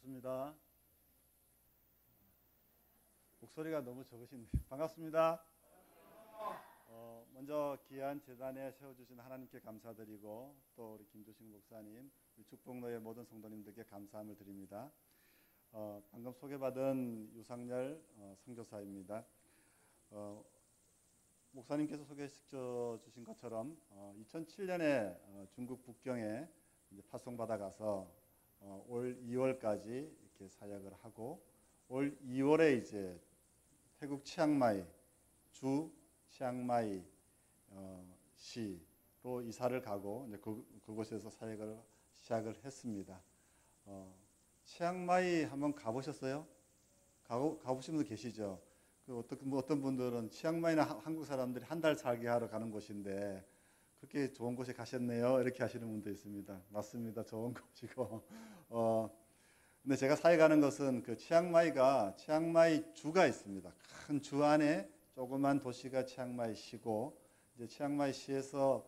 반갑습니다. 목소리가 너무 적으신데 반갑습니다. 먼저 귀한 재단에 세워주신 하나님께 감사드리고 또 우리 김조식 목사님, 우리 축복로의 모든 성도님들께 감사함을 드립니다. 방금 소개받은 유상열 선교사입니다. 목사님께서 소개시켜 주신 것처럼 2007년에 중국 북경에 이제 파송받아 가서 올 2월까지 이렇게 사역을 하고 올 2월에 이제 태국 치앙마이 주 치앙마이 시로 이사를 가고 이제 그곳에서 사역을 시작을 했습니다. 치앙마이 한번 가보셨어요? 가보신 분들 계시죠? 어떤 분들은 치앙마이나 한국 사람들이 한 달 살게 하러 가는 곳인데 그렇게 좋은 곳에 가셨네요. 이렇게 하시는 분도 있습니다. 맞습니다. 좋은 곳이고. 근데 제가 사역하는 것은 그 치앙마이 주가 있습니다. 큰 주 안에 조그만 도시가 치앙마이 시고, 이제 치앙마이 시에서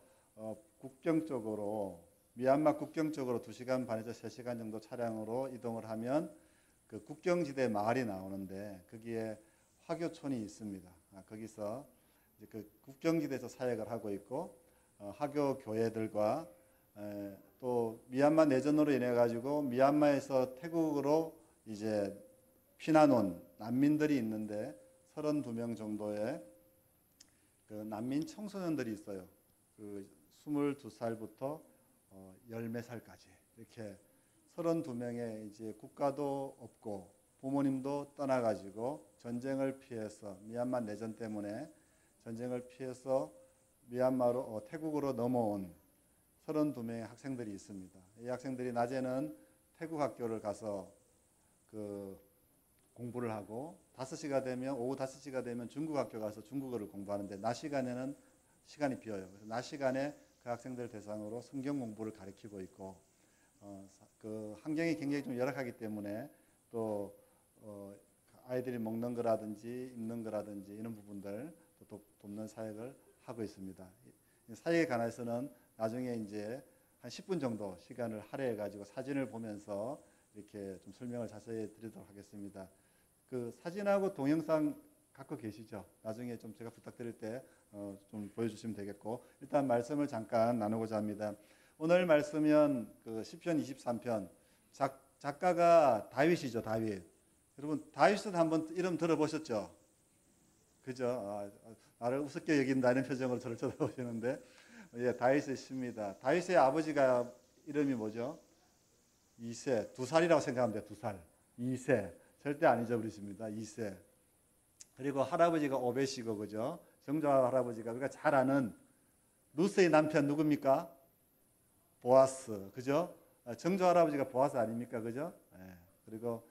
국경 쪽으로, 미얀마 국경 쪽으로 2시간 반에서 3시간 정도 차량으로 이동을 하면 그 국경지대 마을이 나오는데 거기에 화교촌이 있습니다. 거기서 이제 그 국경지대에서 사역을 하고 있고, 화교 교회들과 또 미얀마 내전으로 인해 가지고 미얀마에서 태국으로 이제 피난 온 난민들이 있는데 32명 정도의 그 난민 청소년들이 있어요. 그 22살부터 10몇 살까지 이렇게 32명의 이제 국가도 없고 부모님도 떠나가지고 전쟁을 피해서 미얀마 내전 때문에 전쟁을 피해서 미얀마로 태국으로 넘어온 32명의 학생들이 있습니다. 이 학생들이 낮에는 태국 학교를 가서 그 공부를 하고 오후 5시가 되면 중국 학교 가서 중국어를 공부하는데 낮 시간에는 시간이 비어요. 그래서 낮 시간에 그 학생들 대상으로 성경 공부를 가르치고 있고 그 환경이 굉장히 좀 열악하기 때문에 또 아이들이 먹는 거라든지 입는 거라든지 이런 부분들 또 돕는 사역을 하고 있습니다. 사역에 관해서는 나중에 이제 한 10분 정도 시간을 할애해 가지고 사진을 보면서 이렇게 좀 설명을 자세히 드리도록 하겠습니다. 그 사진하고 동영상 갖고 계시죠? 나중에 좀 제가 부탁드릴 때 좀 보여주시면 되겠고, 일단 말씀을 잠깐 나누고자 합니다. 오늘 말씀은 그 시편 23편 작가가 다윗이죠. 다윗. 여러분 다윗은 한번 이름 들어보셨죠? 그죠? 나를 우습게 여긴다는 표정으로 저를 쳐다보시는데, 예, 다윗의 시입니다. 다윗의 아버지가 이름이 뭐죠? 이새, 2살이라고 생각하면 돼요. 2살. 이새. 절대 안 잊어버리십니다. 이새. 그리고 할아버지가 오벳이고, 그죠? 정조 할아버지가, 우리가 잘 아는 루스의 남편 누굽니까? 보아스. 그죠? 정조 할아버지가 보아스 아닙니까? 그죠? 예. 그리고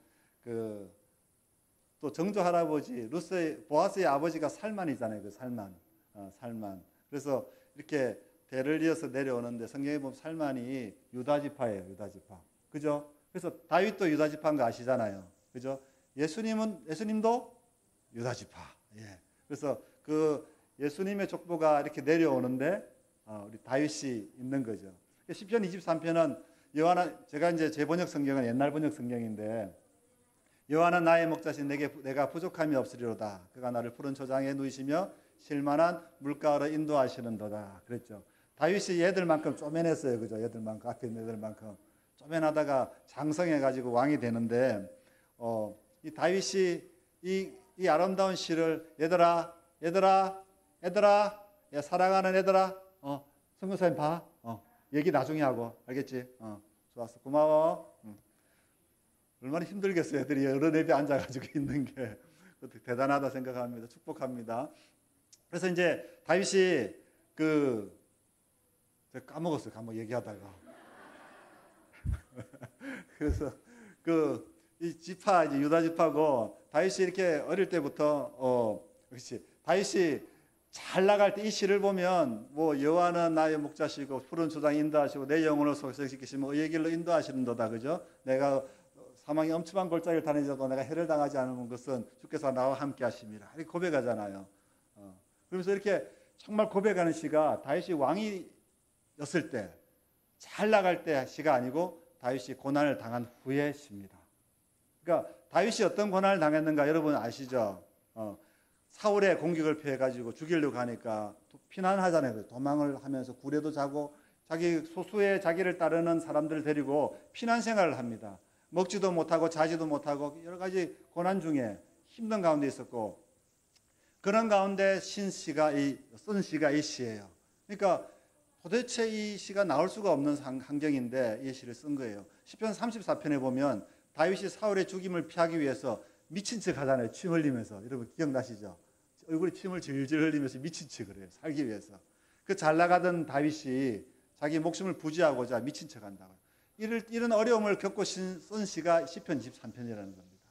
또 정조 할아버지, 보아스의 아버지가 살만이잖아요. 그 살만. 살만. 그래서 이렇게 대를 이어서 내려오는데 성경에 보면 살만이 유다지파예요. 유다지파. 그죠? 그래서 다윗도 유다지파인 거 아시잖아요. 그죠? 예수님도 유다지파. 예. 그래서 그 예수님의 족보가 이렇게 내려오는데 우리 다윗이 있는 거죠. 시편 23편은 제가 이제 제 번역 성경은 옛날 번역 성경인데, 여호와는 나의 목자신 내가 부족함이 없으리로다. 그가 나를 푸른 초장에 누이시며 실만한 물가로 인도하시는도다. 그랬죠. 다윗이 얘들만큼 쪼맨했어요. 그죠? 얘들만큼, 앞에 있는 애들만큼 쪼맨하다가 장성해가지고 왕이 되는데, 이 다윗이 이 아름다운 시를 얘들아, 사랑하는 얘들아, 선교사님 봐. 얘기 나중에 하고, 알겠지? 좋았어. 고마워. 얼마나 힘들겠어요. 애들이 여러 대비 앉아가지고 있는 게. 대단하다 생각합니다. 축복합니다. 그래서 이제 다윗이 제가 까먹었어요. 얘기하다가. 그래서 이 지파, 이제 유다 지파고, 다윗이 이렇게 어릴 때부터, 그렇지. 다윗이 잘 나갈 때 이 시를 보면, 여호와는 나의 목자시고, 푸른 초장 인도하시고, 내 영혼을 소생시키시며, 의의 길로 인도하시는도다. 그죠? 내가 사망의 엄침한 골짜기를 다니져도 내가 해를 당하지 않은 것은 주께서 나와 함께 하심이라. 이렇게 고백하잖아요. 그러면서 이렇게 정말 고백하는 시가 다윗이 왕이었을 때, 잘 나갈 때 시가 아니고 다윗이 고난을 당한 후의 시입니다. 그러니까 다윗이 어떤 고난을 당했는가 여러분 아시죠? 사울의 공격을 피해가지고 죽이려고 하니까 피난하잖아요. 도망을 하면서 굴에도 자고 자기 소수의 자기를 따르는 사람들을 데리고 피난 생활을 합니다. 먹지도 못하고 자지도 못하고 여러 가지 고난 중에 힘든 가운데 있었고, 그런 가운데 쓴 시가 이 시예요. 그러니까 도대체 이 시가 나올 수가 없는 환경인데 이 시를 쓴 거예요. 시편 34편에 보면 다윗이 사울의 죽임을 피하기 위해서 미친 척 하잖아요. 침 흘리면서. 여러분 기억나시죠? 얼굴에 침을 질질 흘리면서 미친 척을 해요. 살기 위해서. 그 잘 나가던 다윗이 자기 목숨을 부지하고자 미친 척 한다고요. 이런 어려움을 겪고 쓴 시가 시편 23편이라는 겁니다.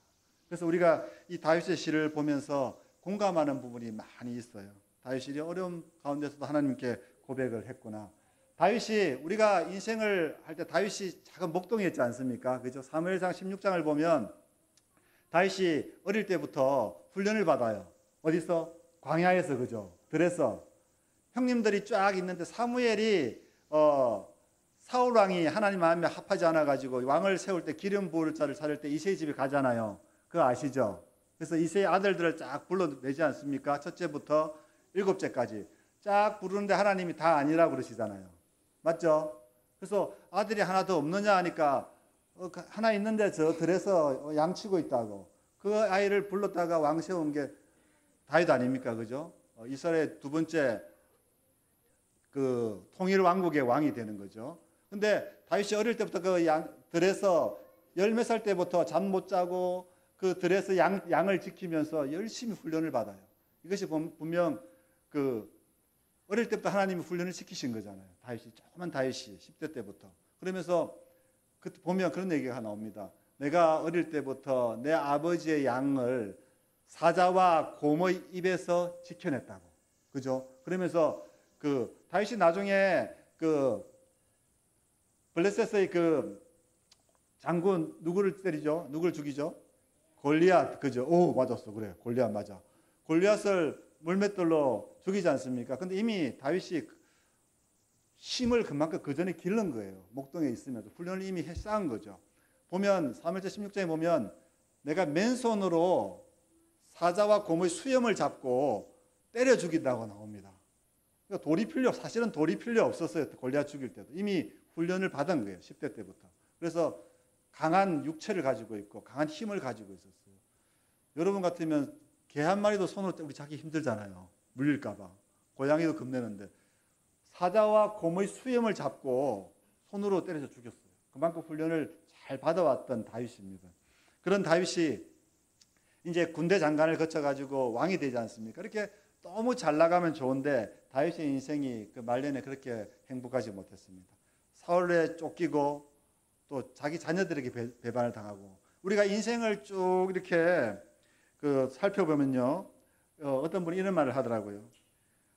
그래서 우리가 이 다윗의 시를 보면서 공감하는 부분이 많이 있어요. 다윗이 어려움 가운데서도 하나님께 고백을 했구나. 다윗이 우리가 인생을 할 때 다윗이 작은 목동이었지 않습니까? 그죠? 사무엘상 16장을 보면 다윗이 어릴 때부터 훈련을 받아요. 어디서? 광야에서, 그죠? 들에서 형님들이 쫙 있는데 사무엘이 사울 왕이 하나님 마음에 합하지 않아 가지고 왕을 세울 때 기름 부을 자를 찾을 때 이새의 집에 가잖아요. 그거 아시죠? 그래서 이새의 아들들을 쫙 불러내지 않습니까? 첫째부터 일곱째까지 쫙 부르는데 하나님이 다 아니라고 그러시잖아요. 맞죠? 그래서 아들이 하나 더 없느냐 하니까 하나 있는데 저 들에서 양치고 있다고. 그 아이를 불렀다가 왕 세운 게 다윗 아닙니까? 그죠? 이스라엘 두 번째 그 통일 왕국의 왕이 되는 거죠. 근데 다윗이 어릴 때부터 그 들에서 열몇 살 때부터 잠 못 자고 그 들에서 양을 지키면서 열심히 훈련을 받아요. 이것이 분명 그 어릴 때부터 하나님이 훈련을 시키신 거잖아요. 다윗이, 조그만 다윗이 10대 때부터. 그러면서 그때 보면 그런 얘기가 나옵니다. 내가 어릴 때부터 내 아버지의 양을 사자와 곰의 입에서 지켜냈다고. 그죠? 그러면서 그 다윗이 나중에 그 블레셋의 그 장군 누구를 때리죠? 누구를 죽이죠? 골리앗. 그죠? 오, 맞았어. 그래. 골리앗 맞아. 골리앗을 물맷돌로 죽이지 않습니까? 근데 이미 다윗이 힘을 그만큼 그 전에 기른 거예요. 목동에 있으면서 훈련을 이미 쌓은 거죠. 보면 사무엘상 16장에 보면 내가 맨손으로 사자와 곰의 수염을 잡고 때려 죽인다고 나옵니다. 그러니까 사실은 돌이 필요 없었어요. 골리앗 죽일 때도. 이미 훈련을 받은 거예요. 10대 때부터. 그래서 강한 육체를 가지고 있고 강한 힘을 가지고 있었어요. 여러분 같으면 개 한 마리도 손으로 우리 잡기 힘들잖아요. 물릴까 봐. 고양이도 겁내는데 사자와 곰의 수염을 잡고 손으로 때려서 죽였어요. 그만큼 훈련을 잘 받아왔던 다윗입니다. 그런 다윗이 이제 군대 장관을 거쳐가지고 왕이 되지 않습니까? 이렇게 너무 잘 나가면 좋은데 다윗의 인생이 그 말년에 그렇게 행복하지 못했습니다. 사울에 쫓기고 또 자기 자녀들에게 배반을 당하고, 우리가 인생을 쭉 이렇게 그 살펴보면요, 어떤 분이 이런 말을 하더라고요.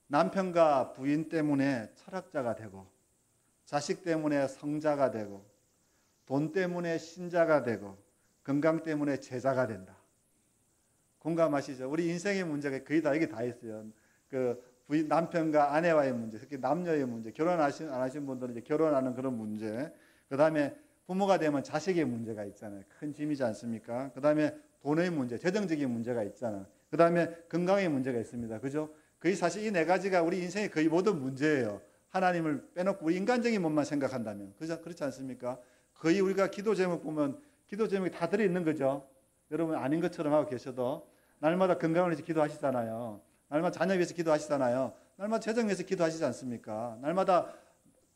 남편과 부인 때문에 철학자가 되고, 자식 때문에 성자가 되고, 돈 때문에 신자가 되고, 건강 때문에 제자가 된다. 공감하시죠? 우리 인생의 문제가 거의 다 여기 다 있어요. 그 부인, 남편과 아내와의 문제, 특히 남녀의 문제, 결혼 안 하신 분들은 이제 결혼하는 그런 문제, 그 다음에 부모가 되면 자식의 문제가 있잖아요. 큰 짐이지 않습니까? 그 다음에 돈의 문제, 재정적인 문제가 있잖아요. 그 다음에 건강의 문제가 있습니다. 그죠? 거의 사실 이 네 가지가 우리 인생의 거의 모든 문제예요. 하나님을 빼놓고 우리 인간적인 것만 생각한다면. 그렇지 않습니까? 거의 우리가 기도 제목 보면 기도 제목이 다 들어있는 거죠. 여러분 아닌 것처럼 하고 계셔도 날마다 건강을 위해서 기도하시잖아요. 날마다 자녀 위해서 기도하시잖아요. 날마다 재정 위해서 기도하시지 않습니까? 날마다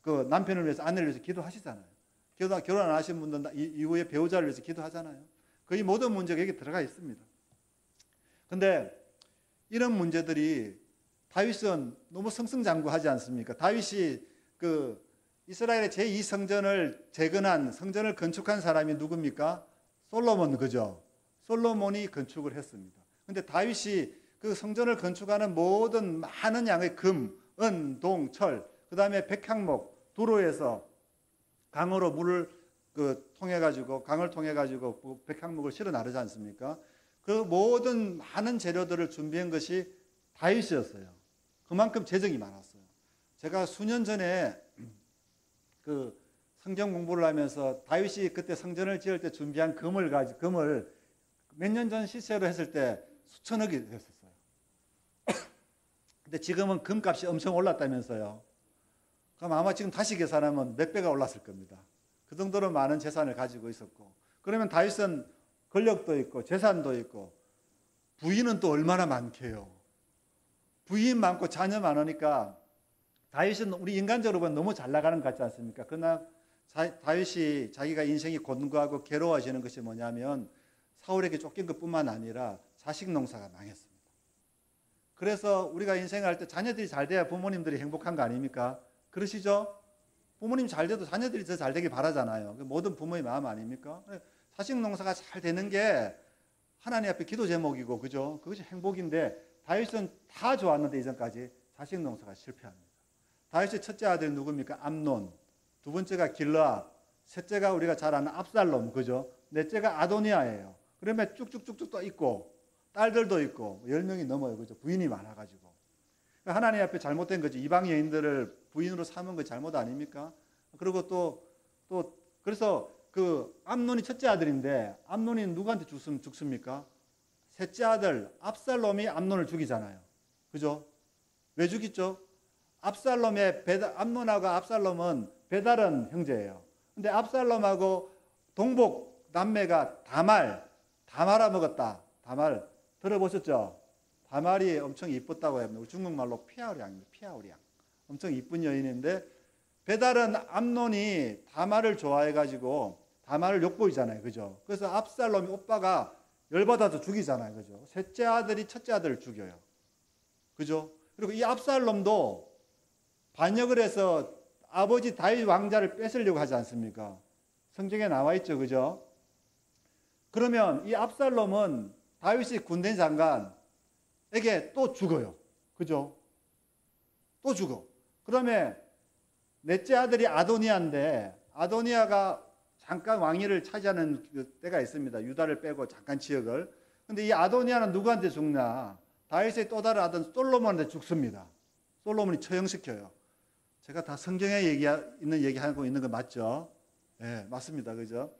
그 남편을 위해서, 아내를 위해서 기도하시잖아요. 결혼 안 하신 분들은 이후에 배우자를 위해서 기도하잖아요. 거의 모든 문제가 여기 들어가 있습니다. 근데 이런 문제들이 다윗은 너무 승승장구하지 않습니까? 다윗이 그 이스라엘의 제2성전을 재건한, 성전을 건축한 사람이 누굽니까? 솔로몬, 그죠? 솔로몬이 건축을 했습니다. 근데 다윗이 그 성전을 건축하는 모든 많은 양의 금, 은, 동, 철, 그 다음에 백향목, 두로에서 강으로 물을 강을 통해 가지고 백향목을 실어 나르지 않습니까? 그 모든 많은 재료들을 준비한 것이 다윗이었어요. 그만큼 재정이 많았어요. 제가 수년 전에 그 성경 공부를 하면서 다윗이 그때 성전을 지을 때 준비한 금을 몇 년 전 시세로 했을 때 수천억이 됐었어요. 근데 지금은 금값이 엄청 올랐다면서요. 그럼 아마 지금 다시 계산하면 몇 배가 올랐을 겁니다. 그 정도로 많은 재산을 가지고 있었고, 그러면 다윗은 권력도 있고 재산도 있고 부인은 또 얼마나 많게요. 부인 많고 자녀 많으니까 다윗은 우리 인간적으로 보면 너무 잘 나가는 것 같지 않습니까? 그러나 다윗이 자기가 인생이 곤고하고 괴로워지는 것이 뭐냐면 사울에게 쫓긴 것뿐만 아니라 자식 농사가 망했습니다. 그래서 우리가 인생을 할 때 자녀들이 잘 돼야 부모님들이 행복한 거 아닙니까? 그러시죠? 부모님 잘 돼도 자녀들이 더 잘 되길 바라잖아요. 모든 부모의 마음 아닙니까? 자식 농사가 잘 되는 게 하나님 앞에 기도 제목이고, 그죠? 그것이 행복인데 다윗은 다 좋았는데 이전까지 자식 농사가 실패합니다. 다윗의 첫째 아들이 누굽니까? 암논. 두 번째가 길르앗. 셋째가 우리가 잘 아는 압살롬, 그죠? 넷째가 아도니아예요. 그러면 쭉쭉쭉쭉 또 있고 딸들도 있고 10명이 넘어요, 그죠? 부인이 많아가지고. 하나님 앞에 잘못된 거지. 이방 여인들을 부인으로 삼은 거 잘못 아닙니까? 그리고 그래서 그 암논이 첫째 아들인데 암논이 누구한테 죽습니까? 셋째 아들 압살롬이 암논을 죽이잖아요. 그죠? 왜 죽이죠? 암논하고 압살롬은 배다른 형제예요. 근데 압살롬하고 동복 남매가 다말아 먹었다. 다말 들어보셨죠? 다말이 엄청 이뻤다고 합니다. 중국말로 피아오량입니다. 피아오량. 엄청 이쁜 여인인데 배달은 암논이 다말을 좋아해가지고 다말을 욕보이잖아요. 그죠? 그래서 압살롬이 오빠가 열받아서 죽이잖아요. 그죠? 셋째 아들이 첫째 아들을 죽여요. 그죠? 그리고 이 압살롬도 반역을 해서 아버지 다윗 왕자를 뺏으려고 하지 않습니까? 성경에 나와 있죠. 그죠? 그러면 이 압살롬은 다윗이 군대 장관에게 또 죽어요. 그죠? 또 죽어. 그러면 넷째 아들이 아도니아인데 아도니아가 잠깐 왕위를 차지하는 때가 있습니다. 유다를 빼고 잠깐 지역을. 근데 이 아도니아는 누구한테 죽나? 다윗의 또 다른 아들 솔로몬한테 죽습니다. 솔로몬이 처형시켜요. 제가 다 성경에 있는 얘기하고 있는 거 맞죠? 네, 맞습니다. 그죠?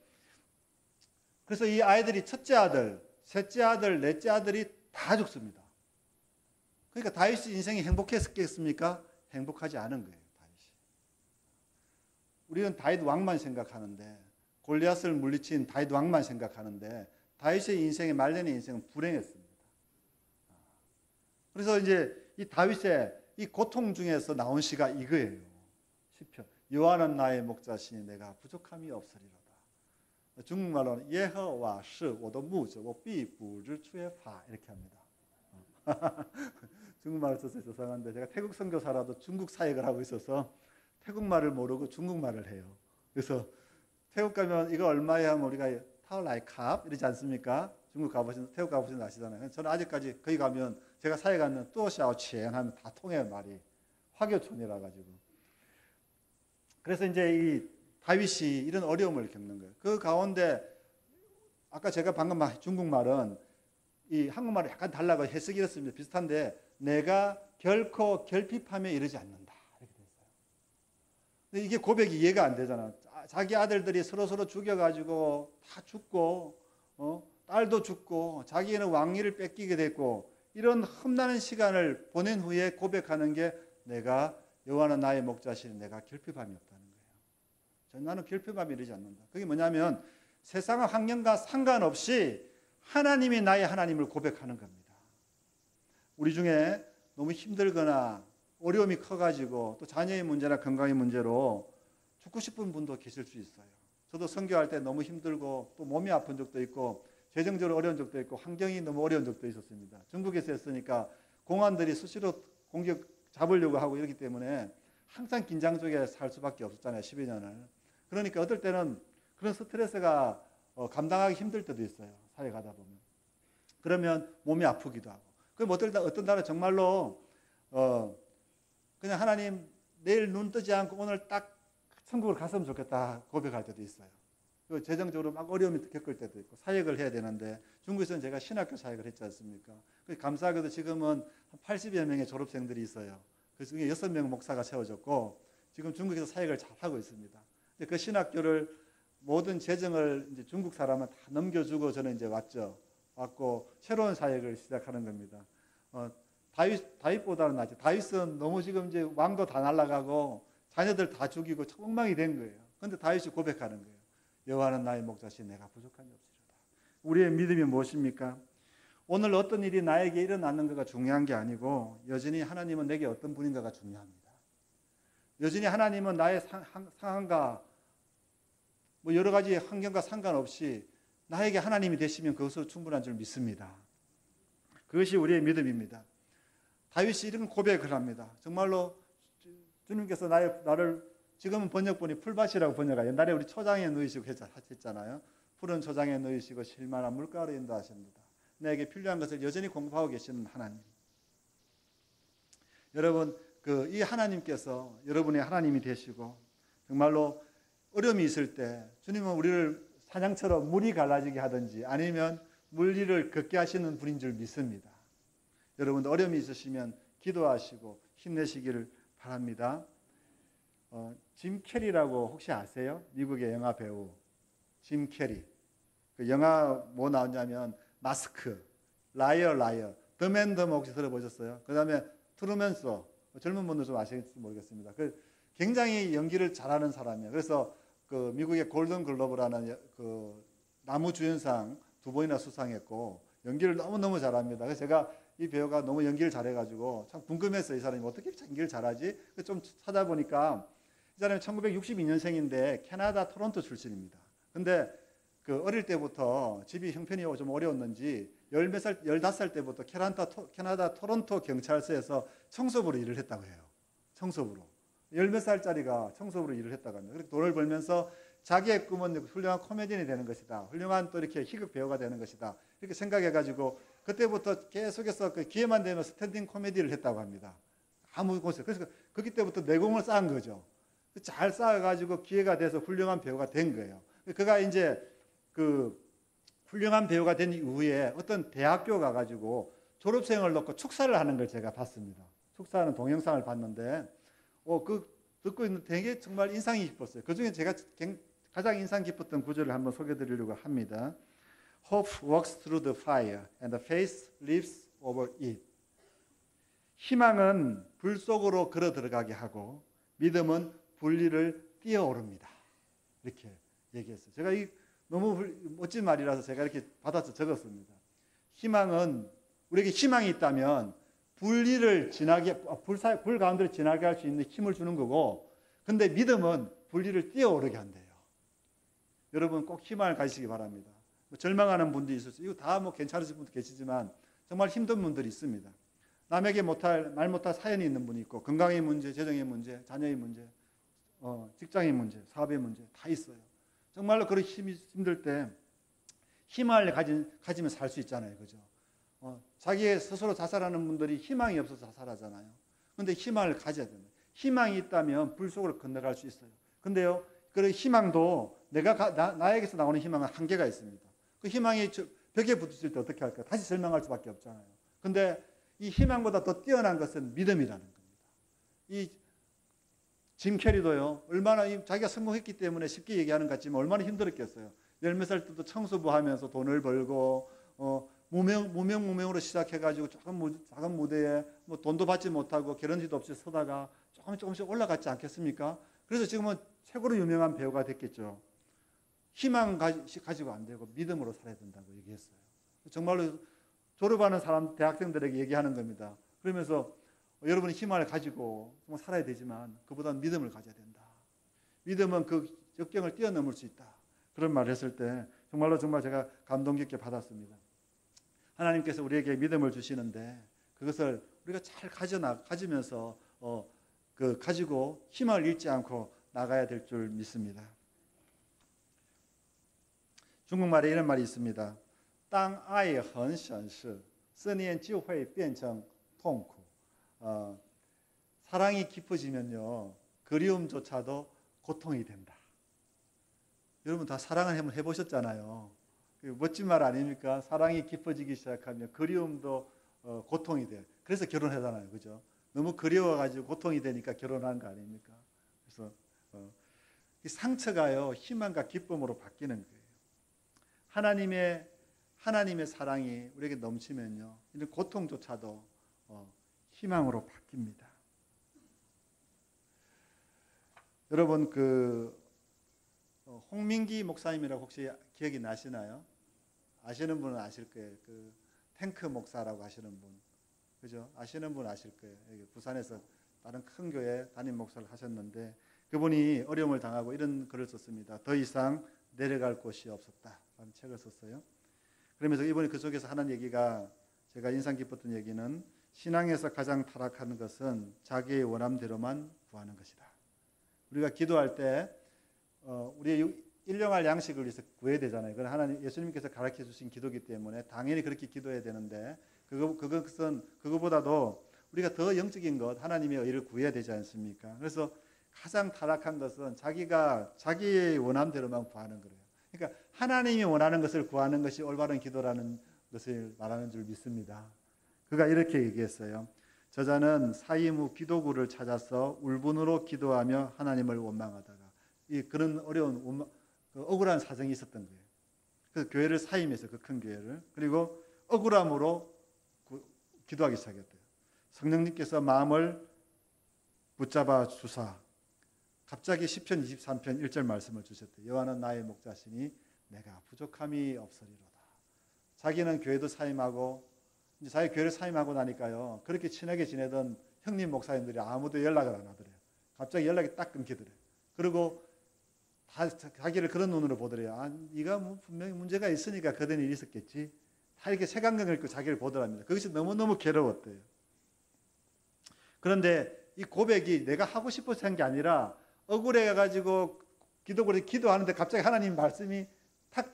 그래서 이 아이들이 첫째 아들, 셋째 아들, 넷째 아들이 다 죽습니다. 그러니까 다윗이 인생이 행복했겠습니까? 행복하지 않은 거예요. 다윗이. 우리는 다윗 왕만 생각하는데 골리앗을 물리친 다윗 왕만 생각하는데 다윗의 인생의 말년의 인생은 불행했습니다. 그래서 이제 이 다윗의 이 고통 중에서 나온 시가 이거예요. 시편. 여호와는 나의 목자시니 내가 부족함이 없으리로다. 중국말로는 예허와 시我的牧者我必不致缺乏 이렇게 합니다. 중국말을 써서 죄송한데 제가 태국 선교사라도 중국 사역을 하고 있어서 태국말을 모르고 중국말을 해요. 그래서 태국 가면 이거 얼마야 하면 우리가 타오라이캅 이러지 않습니까? 태국 가보신 아시잖아요. 저는 아직까지 거기 가면 제가 사역하는 또샤오치엔 하면 다 통해요, 말이. 화교촌이라 가지고. 그래서 이제 이 다윗이 이런 어려움을 겪는 거예요. 그 가운데 아까 제가 방금 중국말은 이 한국말을 약간 달라고 해석이 이렇습니다. 비슷한데 내가 결코 결핍함에 이르지 않는다. 이렇게 됐어요. 근데 이게 고백이 이해가 안 되잖아. 자기 아들들이 서로 죽여가지고 다 죽고 딸도 죽고 자기는 왕위를 뺏기게 됐고 이런 험난한 시간을 보낸 후에 고백하는 게 내가 여호와는 나의 목자시니 내가 결핍함이 없다는 거예요. 나는 결핍함이 이르지 않는다. 그게 뭐냐면 세상의 환경과 상관없이 하나님이 나의 하나님을 고백하는 겁니다. 우리 중에 너무 힘들거나 어려움이 커가지고 또 자녀의 문제나 건강의 문제로 죽고 싶은 분도 계실 수 있어요. 저도 선교할 때 너무 힘들고 또 몸이 아픈 적도 있고 재정적으로 어려운 적도 있고 환경이 너무 어려운 적도 있었습니다. 중국에서 했으니까 공안들이 수시로 공격 잡으려고 하고 이러기 때문에 항상 긴장 속에 살 수밖에 없었잖아요. 12년을. 그러니까 어떨 때는 그런 스트레스가 감당하기 힘들 때도 있어요. 사회 가다 보면. 그러면 몸이 아프기도 하고. 그럼 어떤 날은 정말로 그냥 하나님 내일 눈 뜨지 않고 오늘 딱 천국을 갔으면 좋겠다 고백할 때도 있어요. 그 재정적으로 막 어려움이 겪을 때도 있고 사역을 해야 되는데 중국에서는 제가 신학교 사역을 했지 않습니까? 감사하게도 지금은 한 80여 명의 졸업생들이 있어요. 그 중에 6명 목사가 세워졌고 지금 중국에서 사역을 잘 하고 있습니다. 그 신학교를 모든 재정을 이제 중국 사람은 다 넘겨주고 저는 이제 왔죠. 왔고 새로운 사역을 시작하는 겁니다. 다윗보다는 낫죠. 다윗은 너무 지금 이제 왕도 다 날아가고 자녀들 다 죽이고 엉망이 된 거예요. 그런데 다윗이 고백하는 거예요. 여호와는 나의 목자시 내가 부족한 게 없으리로다. 우리의 믿음이 무엇입니까? 오늘 어떤 일이 나에게 일어나는 것가 중요한 게 아니고 여전히 하나님은 내게 어떤 분인가가 중요합니다. 여전히 하나님은 나의 상황과 뭐 여러 가지 환경과 상관없이 나에게 하나님이 되시면 그것으로 충분한 줄 믿습니다. 그것이 우리의 믿음입니다. 다윗이 이런 고백을 합니다. 정말로 주님께서 나를 지금은 번역본이 풀밭이라고 번역해요. 옛날에 우리 초장에 넣으시고 했잖아요. 푸른 초장에 넣으시고 실만한 물가로 인도하십니다. 내게 필요한 것을 여전히 공급하고 계시는 하나님. 여러분, 이 하나님께서 여러분의 하나님이 되시고 정말로 어려움이 있을 때 주님은 우리를 사냥처럼 물이 갈라지게 하든지 아니면 물 위를 걷게 하시는 분인 줄 믿습니다. 여러분도 어려움이 있으시면 기도하시고 힘내시기를 바랍니다. 짐 캐리라고 혹시 아세요? 미국의 영화 배우 짐 캐리. 그 영화 뭐 나왔냐면 마스크, 라이어, 더맨더머 혹시 들어보셨어요? 그 다음에 트루먼쇼. 젊은 분들 좀 아실지 모르겠습니다. 굉장히 연기를 잘하는 사람이에요. 그래서 그 미국의 골든 글로브라는 그 나무주연상 2번이나 수상했고 연기를 너무너무 잘합니다. 그래서 제가 이 배우가 너무 연기를 잘해가지고 참 궁금했어요. 이 사람이 어떻게 연기를 잘하지? 좀 찾아보니까 이 사람이 1962년생인데 캐나다 토론토 출신입니다. 근데 그 어릴 때부터 집이 형편이 좀 어려웠는지 15살 때부터 캐나다 토론토 경찰서에서 청소부로 일을 했다고 해요. 청소부로. 10몇 살짜리가 청소부로 일을 했다고 합니다. 그렇게 돈을 벌면서 자기의 꿈은 훌륭한 코미디언이 되는 것이다. 훌륭한 또 이렇게 희극 배우가 되는 것이다. 이렇게 생각해가지고 그때부터 계속해서 그 기회만 되면 스탠딩 코미디를 했다고 합니다. 아무 곳에. 그래서 그때 때부터 내공을 쌓은 거죠. 잘 쌓아가지고 기회가 돼서 훌륭한 배우가 된 거예요. 그가 이제 그 훌륭한 배우가 된 이후에 어떤 대학교 가가지고 졸업생을 넣고 축사를 하는 걸 제가 봤습니다. 축사하는 동영상을 봤는데, 듣고 있는 되게 정말 인상이 깊었어요. 그 중에 제가 가장 인상 깊었던 구절을 한번 소개해 드리려고 합니다. Hope walks through the fire and the faith lives over it. 희망은 불 속으로 걸어 들어가게 하고 믿음은 불리를 뛰어오릅니다. 이렇게 얘기했어요. 제가 너무 멋진 말이라서 제가 이렇게 받아서 적었습니다. 희망은 우리에게 희망이 있다면 불 가운데를 지나게 할 수 있는 힘을 주는 거고, 근데 믿음은 불리를 뛰어오르게 한대요. 여러분 꼭 희망을 가지시기 바랍니다. 절망하는 분들이 있을 수 있고, 이거 다 괜찮으신 분도 계시지만 정말 힘든 분들이 있습니다. 남에게 말 못할 사연이 있는 분이 있고, 건강의 문제, 재정의 문제, 자녀의 문제, 직장의 문제, 사업의 문제 다 있어요. 정말로 그런 힘들 때 희망을 가지면 살 수 있잖아요. 그죠? 자기 스스로 자살하는 분들이 희망이 없어서 자살하잖아요. 그런데 희망을 가져야 됩니다. 희망이 있다면 불 속으로 건너갈 수 있어요. 근데요, 그 희망도 나에게서 나오는 희망은 한계가 있습니다. 그 희망이 벽에 붙었을 때 어떻게 할까요? 다시 절망할 수밖에 없잖아요. 근데 이 희망보다 더 뛰어난 것은 믿음이라는 겁니다. 이 짐 캐리도요, 얼마나 자기가 성공했기 때문에 쉽게 얘기하는 것 같지만 얼마나 힘들었겠어요. 10몇 살 때도 청소부 하면서 돈을 벌고, 무명으로 시작해가지고 작은 무대에 돈도 받지 못하고 결혼지도 없이 서다가 조금씩 올라갔지 않겠습니까? 그래서 지금은 최고로 유명한 배우가 됐겠죠. 희망 가지고 안 되고 믿음으로 살아야 된다고 얘기했어요. 정말로 졸업하는 대학생들에게 얘기하는 겁니다. 그러면서 여러분이 희망을 가지고 정말 살아야 되지만 그보다는 믿음을 가져야 된다. 믿음은 그 역경을 뛰어넘을 수 있다. 그런 말을 했을 때 정말 제가 감동 깊게 받았습니다. 하나님께서 우리에게 믿음을 주시는데 그것을 우리가 잘 가지면서 가지고 희망을 잃지 않고 나가야 될 줄 믿습니다. 중국말에 이런 말이 있습니다. 当爱很深时思念就会变成痛苦. 사랑이 깊어지면요, 그리움조차도 고통이 된다. 여러분 다 사랑을 한번 해보셨잖아요. 멋진 말 아닙니까? 사랑이 깊어지기 시작하면 그리움도 고통이 돼요. 그래서 결혼하잖아요. 그죠? 너무 그리워가지고 고통이 되니까 결혼한 거 아닙니까? 그래서 이 상처가요, 희망과 기쁨으로 바뀌는 거예요. 하나님의 하나님의 사랑이 우리에게 넘치면요, 이런 고통조차도 희망으로 바뀝니다. 여러분 홍민기 목사님이라고 혹시 기억이 나시나요? 아시는 분은 아실 거예요. 탱크 목사라고 하시는 분, 그죠? 아시는 분 아실 거예요. 여기 부산에서 다른 큰 교회 담임 목사를 하셨는데, 그분이 어려움을 당하고 이런 글을 썼습니다. 더 이상 내려갈 곳이 없었다 라는 책을 썼어요. 그러면서 이번에 그 속에서 하는 얘기가, 제가 인상 깊었던 얘기는, 신앙에서 가장 타락한 것은 자기의 원함대로만 구하는 것이다. 우리가 기도할 때 우리의 일용할 양식을 위해서 구해야 되잖아요. 그건 하나님, 예수님께서 가르쳐 주신 기도이기 때문에 당연히 그렇게 기도해야 되는데, 그것은 그거보다도 우리가 더 영적인 것, 하나님의 의를 구해야 되지 않습니까? 그래서 가장 타락한 것은 자기가 자기의 원함대로만 구하는 거예요. 그러니까 하나님이 원하는 것을 구하는 것이 올바른 기도라는 것을 말하는 줄 믿습니다. 그가 이렇게 얘기했어요. 저자는 사임 후 기도구를 찾아서 울분으로 기도하며 하나님을 원망하다가, 그런 어려운 억울한 사정이 있었던 거예요. 그래서 교회를 사임해서, 그 큰 교회를, 그리고 억울함으로 기도하기 시작했대요. 성령님께서 마음을 붙잡아 주사 갑자기 시편 23편 1절 말씀을 주셨대요. 여호와는 나의 목자시니 내가 부족함이 없으리로다. 자기는 교회도 사임하고, 이제 자기 교회를 사임하고 나니까요, 그렇게 친하게 지내던 형님 목사님들이 아무도 연락을 안 하더래요. 갑자기 연락이 딱 끊기더래요. 그리고 다 자기를 그런 눈으로 보더래요. 네가 뭐 분명히 문제가 있으니까 그런 일이 있었겠지. 다 이렇게 색안경을 입고 자기를 보더랍니다. 그것이 너무너무 괴로웠대요. 그런데 이 고백이 내가 하고 싶어서 한 게 아니라, 억울해가지고 기도하는데 갑자기 하나님 말씀이 탁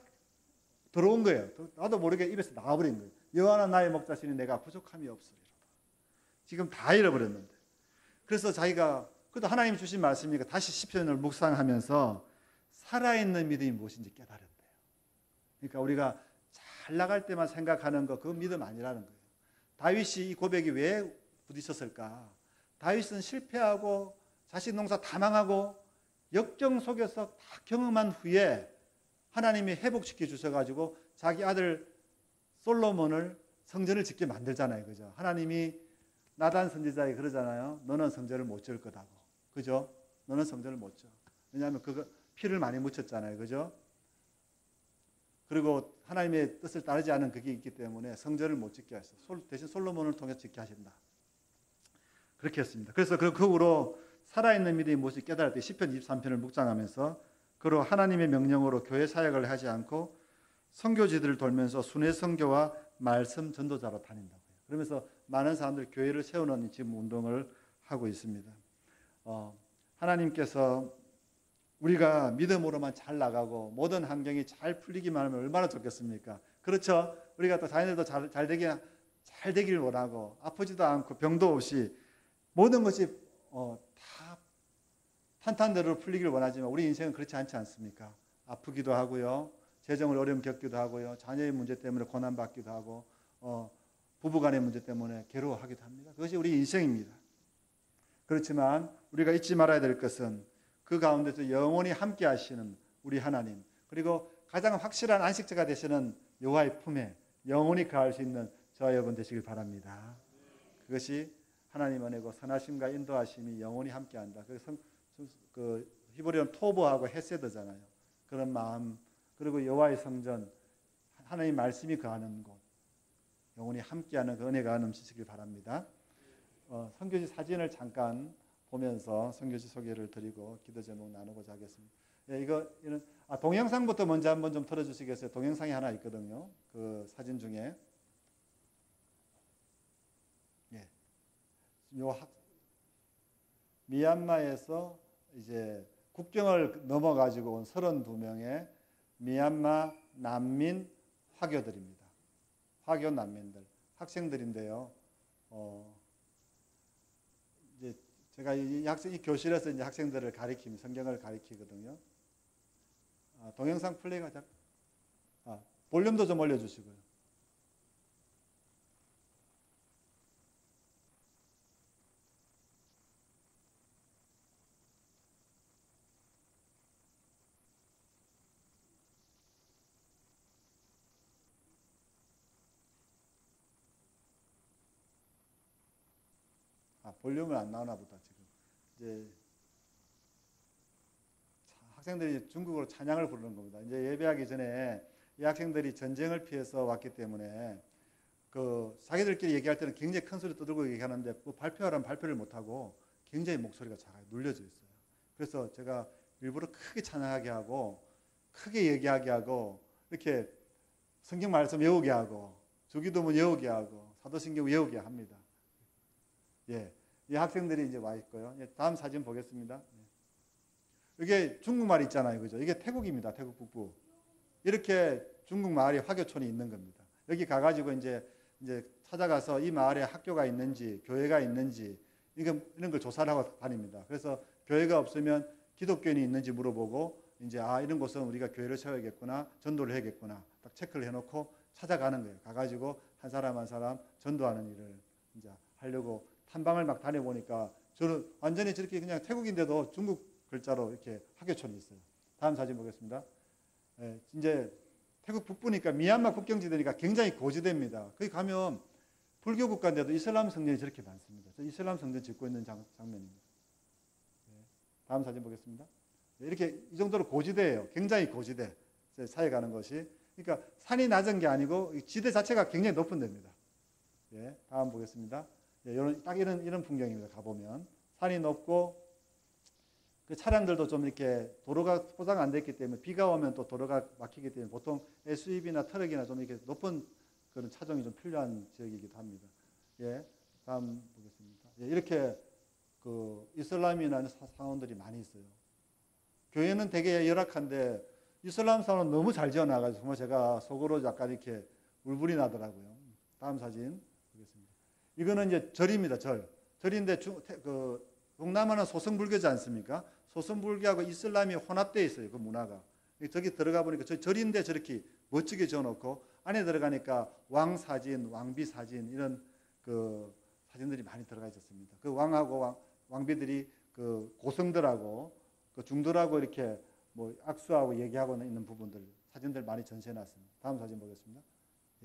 들어온 거예요. 나도 모르게 입에서 나와버린 거예요. 여호와는 나의 목자시니 내가 부족함이 없으리로다. 지금 다 잃어버렸는데. 그래서 자기가, 그래도 하나님 주신 말씀이니까 다시 시편을 묵상하면서 살아있는 믿음이 무엇인지 깨달았대요. 그러니까 우리가 잘 나갈 때만 생각하는 거, 그건 믿음 아니라는 거예요. 다윗이 이 고백이 왜 부딪혔을까? 다윗은 실패하고 자식 농사 다 망하고 역경 속에서 다 경험한 후에 하나님이 회복시켜 주셔가지고 자기 아들 솔로몬을 성전을 짓게 만들잖아요. 그죠? 하나님이 나단 선지자에게 그러잖아요. 너는 성전을 못 지을 거다고. 그죠? 너는 성전을 못 지어. 왜냐하면 그거 피를 많이 묻혔잖아요. 그죠? 그리고 하나님의 뜻을 따르지 않은 그게 있기 때문에 성전을 못 짓게 하셨어요. 대신 솔로몬을 통해 짓게 하신다. 그렇게 했습니다. 그래서 그 후로 살아있는 믿음이 무엇인지 깨달을 때 시편 23편을 묵상하면서, 그로 하나님의 명령으로 교회 사역을 하지 않고 선교지들을 돌면서 순회 선교와 말씀 전도자로 다닌다고요. 그러면서 많은 사람들이 교회를 세우는 지금 운동을 하고 있습니다. 하나님께서 우리가 믿음으로만 잘 나가고 모든 환경이 잘 풀리기만 하면 얼마나 좋겠습니까? 그렇죠? 우리가 또 자녀들도 잘 되길 원하고, 아프지도 않고 병도 없이 모든 것이 다 탄탄대로 풀리길 원하지만 우리 인생은 그렇지 않지 않습니까? 아프기도 하고요, 재정을 어려움 겪기도 하고요, 자녀의 문제 때문에 고난받기도 하고, 부부간의 문제 때문에 괴로워하기도 합니다. 그것이 우리 인생입니다. 그렇지만 우리가 잊지 말아야 될 것은 그 가운데서 영원히 함께 하시는 우리 하나님, 그리고 가장 확실한 안식처가 되시는 여호와의 품에 영원히 거할 수 있는 저와 여러분 되시길 바랍니다. 그것이 하나님 은혜고 선하심과 인도하심이 영원히 함께한다. 그 히브리어는 토보하고 헤세드잖아요. 그런 마음, 그리고 여호와의 성전, 하나님 말씀이 거하는 곳, 영원히 함께하는 그 은혜가 넘치시길 바랍니다. 선교지 사진을 잠깐 보면서 선교지 소개를 드리고 기도 제목 나누고자 하겠습니다. 이런 동영상부터 먼저 한번 좀 틀어주시겠어요? 동영상이 하나 있거든요. 그 사진 중에. 미얀마에서 이제 국경을 넘어가지고 온 32명의 미얀마 난민 화교들입니다. 화교 난민들, 학생들인데요. 이제 제가 이 교실에서 이제 학생들을 가리킵니다. 성경을 가리키거든요. 동영상 플레이가 볼륨도 좀 올려주시고요. 볼륨은 안 나오나 보다 지금. 이제 학생들이 중국어로 찬양을 부르는 겁니다. 이제 예배하기 전에 이 학생들이 전쟁을 피해서 왔기 때문에 그 자기들끼리 얘기할 때는 굉장히 큰 소리 떠들고 얘기하는데 뭐 발표하라면 발표를 못하고 굉장히 목소리가 작아요. 눌려져 있어요. 그래서 제가 일부러 크게 찬양하게 하고 크게 얘기하게 하고 이렇게 성경 말씀 외우게 하고 주기도문 외우게 하고 사도신경 외우게 합니다. 예, 이 학생들이 이제 와 있고요. 예, 다음 사진 보겠습니다. 이게 중국말 있잖아요, 그죠? 이게 태국입니다. 태국 북부. 이렇게 중국 마을에 화교촌이 있는 겁니다. 여기 가가지고 이제 찾아가서 이 마을에 학교가 있는지 교회가 있는지 이런 걸 조사를 하고 다닙니다. 그래서 교회가 없으면 기독교인이 있는지 물어보고 이제 이런 곳은 우리가 교회를 세워야겠구나, 전도를 해야겠구나 딱 체크를 해놓고 찾아가는 거예요. 가가지고 한 사람 한 사람 전도하는 일을 이제 하려고 탐방을 막 다녀보니까 저는 완전히 저렇게 그냥 태국인데도 중국 글자로 이렇게 화교촌이 있어요. 다음 사진 보겠습니다. 예, 이제 태국 북부니까 미얀마 국경지대니까 굉장히 고지대입니다. 거기 가면 불교 국가인데도 이슬람 성전이 저렇게 많습니다. 저 이슬람 성전 짓고 있는 장면입니다. 예, 다음 사진 보겠습니다. 예, 이렇게 이 정도로 고지대예요. 굉장히 고지대 사이에 가는 것이. 그러니까 산이 낮은 게 아니고 지대 자체가 굉장히 높은 데입니다. 예, 다음 보겠습니다. 예, 딱 이런 풍경입니다. 가보면 산이 높고 그 차량들도 좀 이렇게 도로가 포장 안 됐기 때문에 비가 오면 또 도로가 막히기 때문에 보통 SUV나 트럭이나 좀 이렇게 높은 그런 차종이 좀 필요한 지역이기도 합니다. 예, 다음 보겠습니다. 예, 이렇게 그 이슬람이나 사원들이 많이 있어요. 교회는 되게 열악한데 이슬람 사원은 너무 잘 지어놔가지고 정말 제가 속으로 약간 이렇게 울분이 나더라고요. 다음 사진 보겠습니다. 이거는 이제 절입니다. 절인데 동남아는 소성불교지 않습니까? 소성불교하고 이슬람이 혼합되어 있어요. 그 문화가. 저기 들어가 보니까 저 절인데 저렇게 멋지게 지어놓고 안에 들어가니까 왕 사진, 왕비 사진 이런 그 사진들이 많이 들어가 있었습니다. 그 왕하고 왕비들이 그 고성들하고 그 중들하고 이렇게 뭐 악수하고 얘기하고 있는 부분들 사진들 많이 전시해놨습니다. 다음 사진 보겠습니다.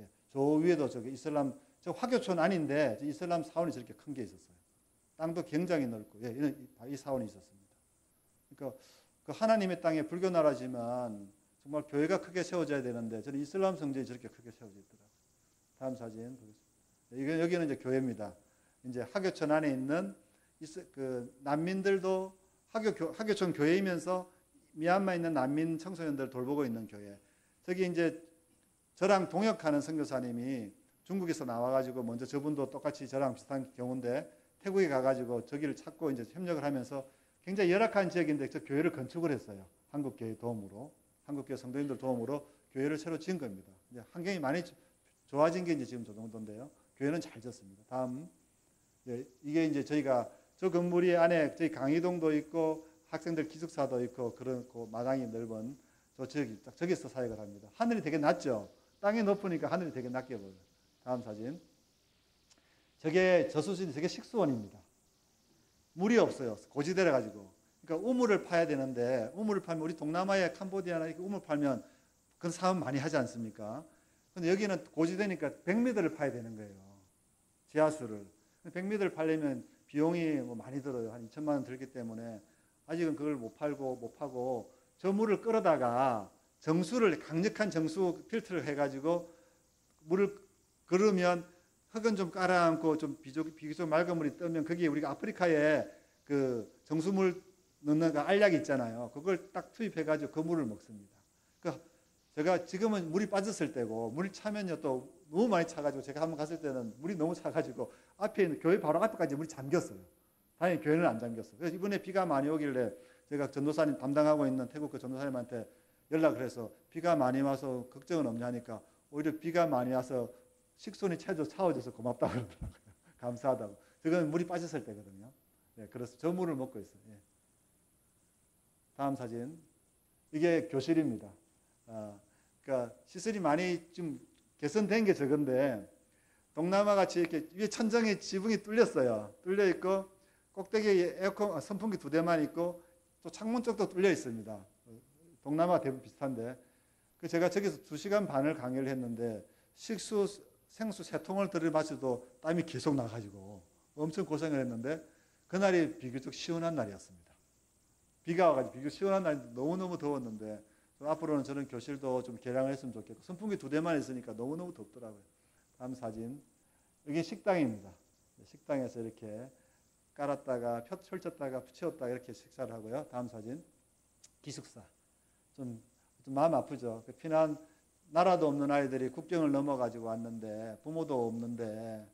예, 저 위에도 저기 이슬람 저 화교촌 아닌데 이슬람 사원이 저렇게 큰 게 있었어요. 땅도 굉장히 넓고 이 사원이 있었습니다. 그러니까 그 하나님의 땅에 불교 나라지만 정말 교회가 크게 세워져야 되는데 저는 이슬람 성전이 저렇게 크게 세워져 있더라고요. 다음 사진 보겠습니다. 여기는 이제 교회입니다. 이제 화교촌 안에 있는 그 난민들도 화교촌 교회이면서 미얀마에 있는 난민 청소년들 돌보고 있는 교회. 저기 이제 저랑 동역하는 선교사님이 중국에서 나와가지고 먼저 저분도 똑같이 저랑 비슷한 경우인데 태국에 가가지고 저기를 찾고 이제 협력을 하면서 굉장히 열악한 지역인데 저 교회를 건축을 했어요. 한국교회 도움으로. 한국교회 성도님들 도움으로 교회를 새로 지은 겁니다. 이제 환경이 많이 좋아진 게 이제 지금 저 정도인데요. 교회는 잘 지었습니다. 다음. 예, 이게 이제 저희가 저 건물이 안에 저희 강의동도 있고 학생들 기숙사도 있고 그런 그 마당이 넓은 저기서 사역을 합니다. 하늘이 되게 낮죠. 땅이 높으니까 하늘이 되게 낮게 보여요. 다음 사진. 저게 저수지는 되게 식수원입니다. 물이 없어요. 고지대라 가지고. 그러니까 우물을 파야 되는데 우물을 팔면 우리 동남아의 캄보디아나 이렇게 우물 팔면 그런 사업 많이 하지 않습니까? 근데 여기는 고지대니까 100m를 파야 되는 거예요. 지하수를. 100m를 팔려면 비용이 뭐 많이 들어요. 한 2천만 원 들기 때문에 아직은 그걸 못 파고 저 물을 끌어다가 정수를 강력한 정수 필터를 해가지고 물을 그러면 흙은 좀 깔아앉고 좀 비교적 맑은 물이 뜨면 거기에 우리가 아프리카에 그 정수물 넣는 그 알약이 있잖아요. 그걸 딱 투입해가지고 그 물을 먹습니다. 그러니까 제가 지금은 물이 빠졌을 때고 물이 차면요 또 너무 많이 차가지고 제가 한번 갔을 때는 물이 너무 차가지고 앞에 있는 교회 바로 앞에까지 물이 잠겼어요. 다행히 교회는 안 잠겼어요. 그래서 이번에 비가 많이 오길래 제가 전도사님 담당하고 있는 태국 그 전도사님한테 연락을 해서 비가 많이 와서 걱정은 없냐 하니까 오히려 비가 많이 와서 식순이 차워져서 고맙다고 그러더라고요. 감사하다고. 그건 물이 빠졌을 때거든요. 네, 그래서 저 물을 먹고 있어요. 예. 다음 사진. 이게 교실입니다. 그러니까 시설이 많이 좀 개선된 게 저건데 동남아 같이 이렇게 위에 천정에 지붕이 뚫렸어요. 뚫려 있고 꼭대기에 에어컨 선풍기 2대만 있고 또 창문 쪽도 뚫려 있습니다. 동남아 대부분 비슷한데 제가 저기서 2시간 반을 강의를 했는데 식수 생수 3통을 들이마셔도 땀이 계속 나가지고 엄청 고생을 했는데 그날이 비교적 시원한 날이었습니다. 비가 와가지고 비교적 시원한 날인데 너무너무 더웠는데 앞으로는 저는 교실도 좀 개량을 했으면 좋겠고 선풍기 2대만 있으니까 너무너무 덥더라고요. 다음 사진. 여기 식당입니다. 식당에서 이렇게 깔았다가 펼쳤다가 붙였다가 이렇게 식사를 하고요. 다음 사진. 기숙사. 좀 마음 아프죠. 피난 나라도 없는 아이들이 국경을 넘어가지고 왔는데 부모도 없는데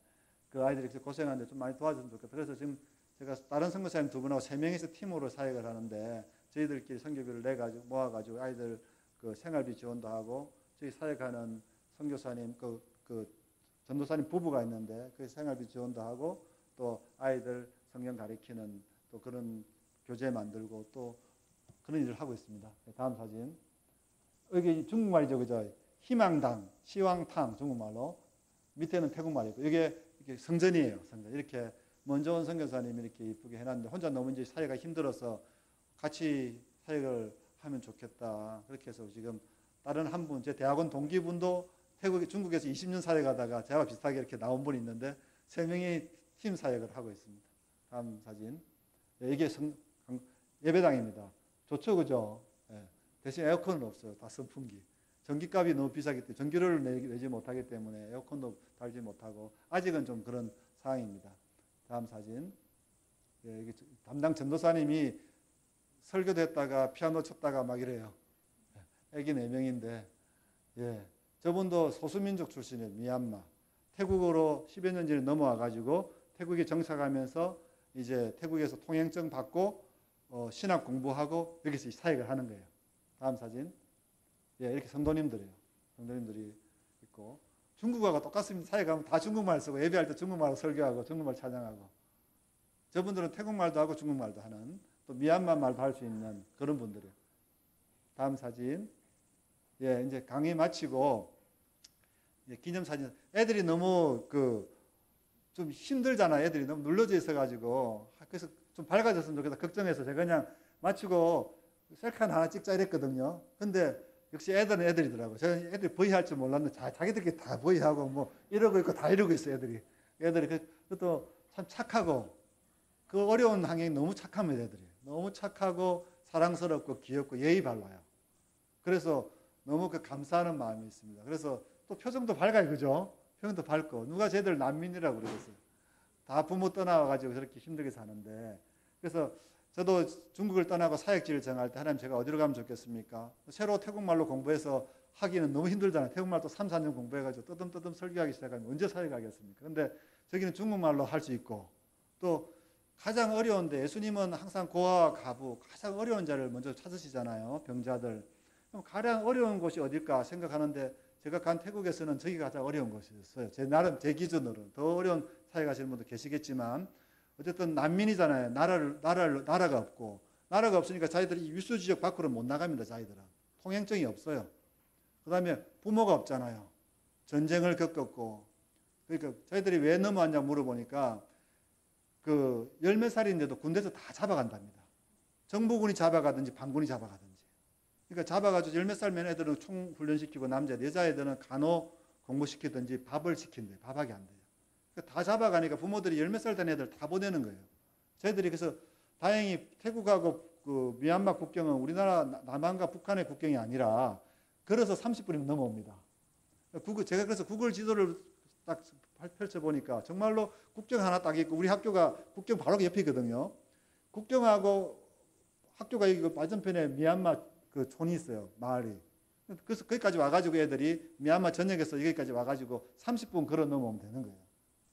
그 아이들이 고생하는데 좀 많이 도와줬으면 좋겠다. 그래서 지금 제가 다른 선교사님 2분하고 3명이서 팀으로 사역을 하는데 저희들끼리 선교비를 내가지고 모아가지고 아이들 그 생활비 지원도 하고 저희 사역하는 선교사님 그 전도사님 부부가 있는데 그 생활비 지원도 하고 또 아이들 성경 가르치는 또 그런 교재 만들고 또 그런 일을 하고 있습니다. 다음 사진. 여기 중국말이죠, 그죠? 희망당, 시왕탕 중국말로 밑에는 태국말이고 이게 성전이에요, 성전. 이렇게 먼저 온 선교사님이 이렇게 이쁘게 해놨는데 혼자 너무 이제 사회가 힘들어서 같이 사역을 하면 좋겠다. 그렇게 해서 지금 다른 한 분, 제 대학원 동기분도 중국에서 20년 사역하다가 저와 비슷하게 이렇게 나온 분이 있는데 3명이 팀 사역을 하고 있습니다. 다음 사진. 이게 예배당입니다. 좋죠, 그죠? 예. 대신 에어컨은 없어요. 다 선풍기. 전기값이 너무 비싸기 때문에 전기료를 내지 못하기 때문에 에어컨도 달지 못하고 아직은 좀 그런 상황입니다. 다음 사진. 예, 이게 담당 전도사님이 설교도 했다가 피아노 쳤다가 막 이래요. 애기 4명인데 예, 저분도 소수민족 출신이에요. 미얀마. 태국으로 10여 년 전에 넘어와 가지고 태국에 정착하면서 이제 태국에서 통행증 받고 신학 공부하고 여기서 사역을 하는 거예요. 다음 사진. 예, 이렇게 성도님들이에요. 성도님들이 있고 중국어가 똑같습니다. 사역하면 다 중국말 쓰고 예배할 때 중국말로 설교하고 중국말 찬양하고 저분들은 태국말도 하고 중국말도 하는 또 미얀마 말도 할 수 있는 그런 분들이에요. 다음 사진. 예, 이제 강의 마치고 예, 기념사진. 애들이 너무 좀 힘들잖아요. 애들이 너무 눌러져 있어가지고 그래서 좀 밝아졌으면 좋겠다 걱정해서 제가 그냥 마치고 셀카 하나 찍자 이랬거든요. 근데 역시 애들은 애들이더라고요. 제가 애들이 버이할 줄 몰랐는데 자기들끼리 다 버이하고 뭐 이러고 있고 다 이러고 있어요. 애들이 그것도 참 착하고 그 어려운 환경이 너무 착합니다. 애들이 너무 착하고 사랑스럽고 귀엽고 예의 발라요. 그래서 너무 감사하는 마음이 있습니다. 그래서 또 표정도 밝아요. 그죠? 표정도 밝고 누가 쟤들 난민이라고 그러겠어요. 다 부모 떠나와가지고 저렇게 힘들게 사는데 그래서 저도 중국을 떠나고 사역지를 정할 때 하나님 제가 어디로 가면 좋겠습니까? 새로 태국말로 공부해서 하기는 너무 힘들잖아요. 태국말 또 3, 4년 공부해가지고 뜨듬뜨듬 설교하기 시작하면 언제 사역하겠습니까? 근데 저기는 중국말로 할 수 있고 또 가장 어려운데 예수님은 항상 고아와 가부 가장 어려운 자를 먼저 찾으시잖아요. 병자들. 그럼 가장 어려운 곳이 어딜까 생각하는데 제가 간 태국에서는 저기가 가장 어려운 곳이었어요. 제 기준으로는 더 어려운 사역하시는 분도 계시겠지만 어쨌든 난민이잖아요. 나라가 없고 나라가 없으니까 자기들이 유수 지역 밖으로 못 나갑니다. 자기들은 통행증이 없어요. 그다음에 부모가 없잖아요. 전쟁을 겪었고 그러니까 저희들이 왜 넘어왔냐 물어보니까 열몇 살인데도 군대에서 다 잡아간답니다. 정부군이 잡아가든지 반군이 잡아가든지. 그러니까 잡아가지고 열몇 살면 애들은 총 훈련시키고 여자애들은 간호 공부시키든지 밥을 시킨대요. 밥하게 안 돼요. 다 잡아가니까 부모들이 열몇 살 된 애들 다 보내는 거예요. 저희들이 그래서 다행히 태국하고 미얀마 국경은 우리나라 남한과 북한의 국경이 아니라 걸어서 30분이면 넘어옵니다. 제가 그래서 구글 지도를 딱 펼쳐보니까 정말로 국경 하나 딱 있고 우리 학교가 국경 바로 옆에 있거든요. 국경하고 학교가 여기 맞은편에 미얀마 촌이 있어요. 마을이. 그래서 거기까지 와가지고 애들이 미얀마 전역에서 여기까지 와가지고 30분 걸어 넘어오면 되는 거예요.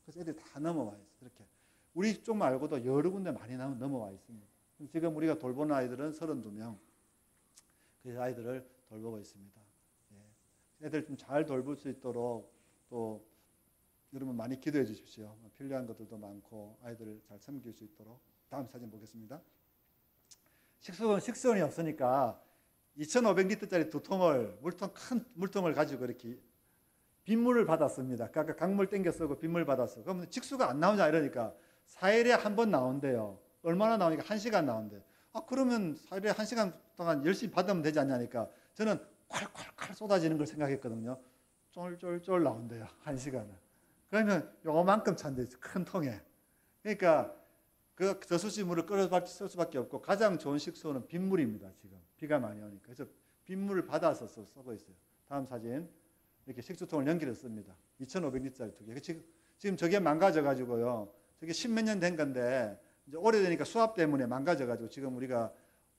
그래서 애들이 다 넘어와 있어요. 이렇게. 우리 쪽 말고도 여러 군데 많이 넘어와 있습니다. 지금 우리가 돌보는 아이들은 32명. 그 아이들을 돌보고 있습니다. 예. 애들 좀 잘 돌볼 수 있도록 또 여러분 많이 기도해 주십시오. 필요한 것들도 많고 아이들을 잘 섬길 수 있도록. 다음 사진 보겠습니다. 식수원이 없으니까 2,500리터짜리 큰 물통을 가지고 이렇게 빗물을 받았습니다. 그러니까 강물 땡겨 쓰고 빗물 받았어. 그러면 직수가 안 나오냐 이러니까 4일에 한 번 나온대요. 얼마나 나오니까 1시간 나온대. 그러면 4일에 1시간 동안 열심히 받으면 되지 않냐니까 저는 콸콸콸 쏟아지는 걸 생각했거든요. 쫄쫄쫄 나온대요. 1시간을. 그러면 요만큼 찬대 큰 통에. 그러니까 그 저수지물을 쓸 수밖에 없고 가장 좋은 식수는 빗물입니다. 지금 비가 많이 오니까. 그래서 빗물을 받아서 쓰고 있어요. 다음 사진. 이렇게 식수통을 연결했습니다. 2,500리터짜리 두 개. 지금 저게 망가져가지고요. 저게 십몇 년 된 건데 이제 오래되니까 수압 때문에 망가져가지고 지금 우리가